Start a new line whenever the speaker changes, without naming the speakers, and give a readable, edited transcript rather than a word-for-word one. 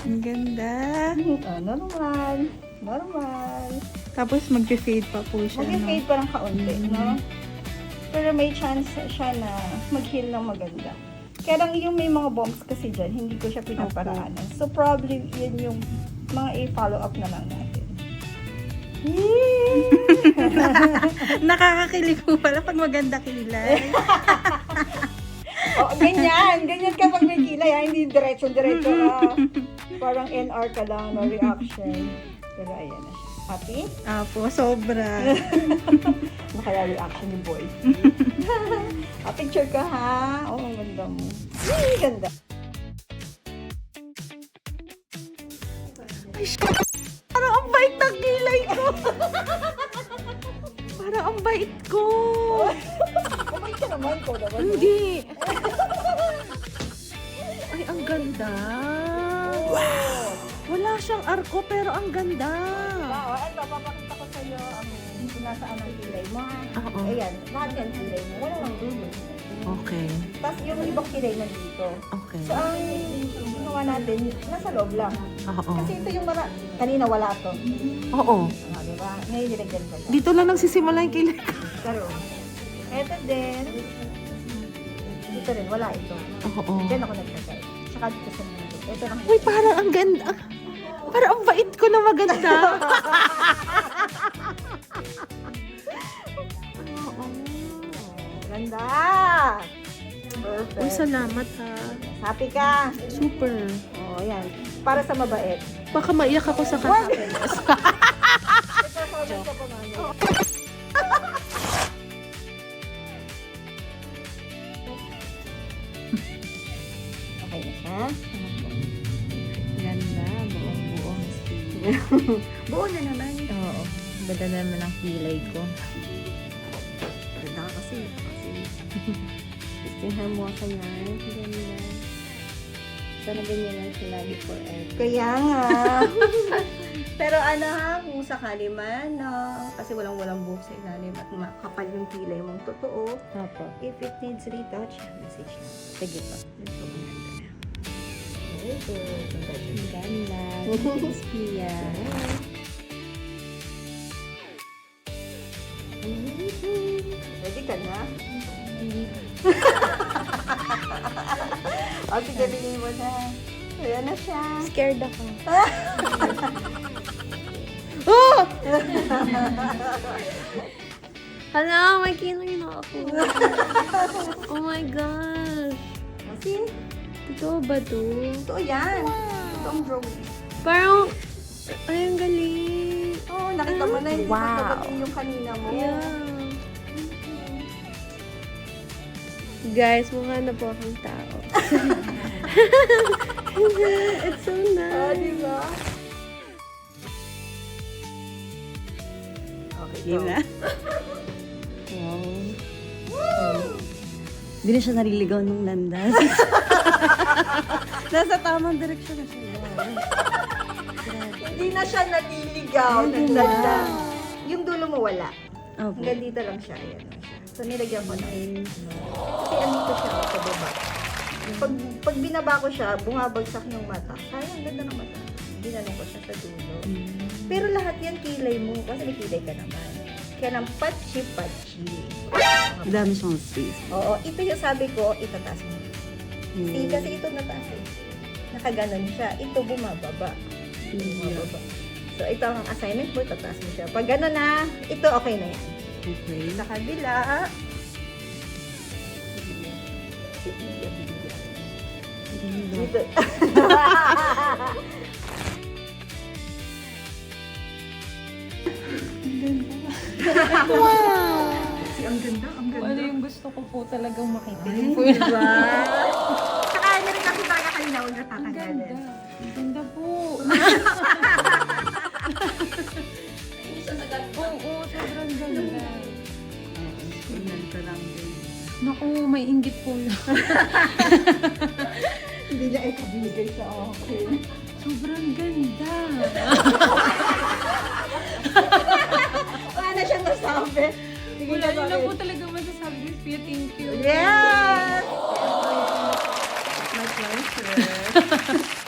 Ang ganda.
Normal. Normal.
Tapos mag-fade pa po siya,
Mag-fade parang kaunti, no? Pero may chance siya na mag-heal ng maganda. Kaya lang yung may mga bumps kasi dyan, hindi ko siya pinaparaanan. So probably yun yung mga i-follow up na lang natin.
Nakakakilig po pala pag maganda kilay.
Oh, ganyan. Ganyan kapag may kilay, ha? Hindi diretso-diretso ka. Parang NR ka lang, no reaction. Pero ayan na siya. Happy?
Apo, sobra.
Kaya reaction ni boy. Picture ka, ha? Oh, ang ganda mo. Ganda.
Ay, parang ang bait ng kilay ko. Parang ang bait ko.
Kumay ka naman ko naman.
Hindi. Ay, ang ganda.
Wow!
Wala siyang arko pero ang ganda.
Wow, ito, papakita ko sa'yo ang sinasaan ng kilay mo.
Oo.
Ayan, lahat yan kilay mo. Wala lang dulo.
Okay.
Tapos yung ibang kilay na dito.
Okay.
So, ang ginawa natin, nasa loob lang.
Oo.
Kasi ito yung kanina wala to.
Oo.
Diba? Ngayon nilagyan ko siya.
Dito lang nagsisimula yung kilay ko.
Pero, eto din. Dito rin, wala ito.
Oo.
Diyan ako nagkasay. Saka dito sa mundo. Ito lang.
Uy, parang ang ganda. Parang ang bait ko na maganda. Oo.
Ganda! Perfect.
Uy, salamat ha.
Happy ka?
Super.
Oh, yan. Para sa mabait.
Baka maiyak ako sa kanya.
Joke. Okay na siya?
Ganda, buong-buong.
Buo na naman.
Oo. Ganda naman ang kilay ko.
Ganda ka kasi. Tingnan mo ka yan. Ganda. Sana ganyan lang siya lagi forever. Kaya nga. Pero ano ha, kung sakali man, kasi walang buhok sa ilalim at makapal yung kilay mong totoo,
Opo.
if it needs retouch, message mo.
Sige po.
Ito, maganda na. Ito,
Ang ganda. Thanks, Pia.
Ready ka na? O, sige, bilhin mo na. Ayan na siya.
Scared ako. Oh! Hala, may kilay na ako. Oh my gosh.
Kasi,
Totoo ba to?
ito yan. Ito ang drawing.
Parang, ay, ang galing.
Oo, nakita mo na hindi
Wow.
pa dating yung kanina mo.
Yeah. Guys, mukha na po akong tao. It's so nice.
Diba? Okay,
Di ba?
Wow. Hindi na siya nariligaw nung landas. Nasa tamang direksyon na siya.
Hindi na siya naliligaw. Nagdala. Yung dulo mo wala.
Opo.
Hanggang dito lang siya. Ayan lang siya. So, nilagyan ko na. Kasi andito siya sa baba. Pag binaba ko siya, bumabagsak yung mata. Sayang, ganda ng mata. Dinanong ko siya sa dulo. Pero lahat yan kilay mo. Kasi may kilay ka naman. Kaya ng patchi-patchi.
Dami siyang space.
Oo, ito yung sabi ko, itataas mo. See, kasi ito nataas eh. Nakaganon siya. Ito bumababa. Bumababa. So, ito ang assignment mo, itataas mo siya. Pag gano'n na, ito okay na yan.
Okay.
Sa kabila, dito.
Wow!
Ang ganda, ang ganda.
Ano yung gusto ko po talagang makita.
Diba? Saka na rin kasi talaga kanina huwag
Ang
natatanggalin.
ganda. Ang ganda po. Oo, sobrang ganda.
Tingnan ko lang din.
Naku, may inggit po yun.
Hindi niya ikabigay sa akin.
Sobrang ganda.
Wala na siyang nasabi. Sige
Wala
na
na po
bakit.
talaga masasabi. Pia, thank you.
Yes! My pleasure.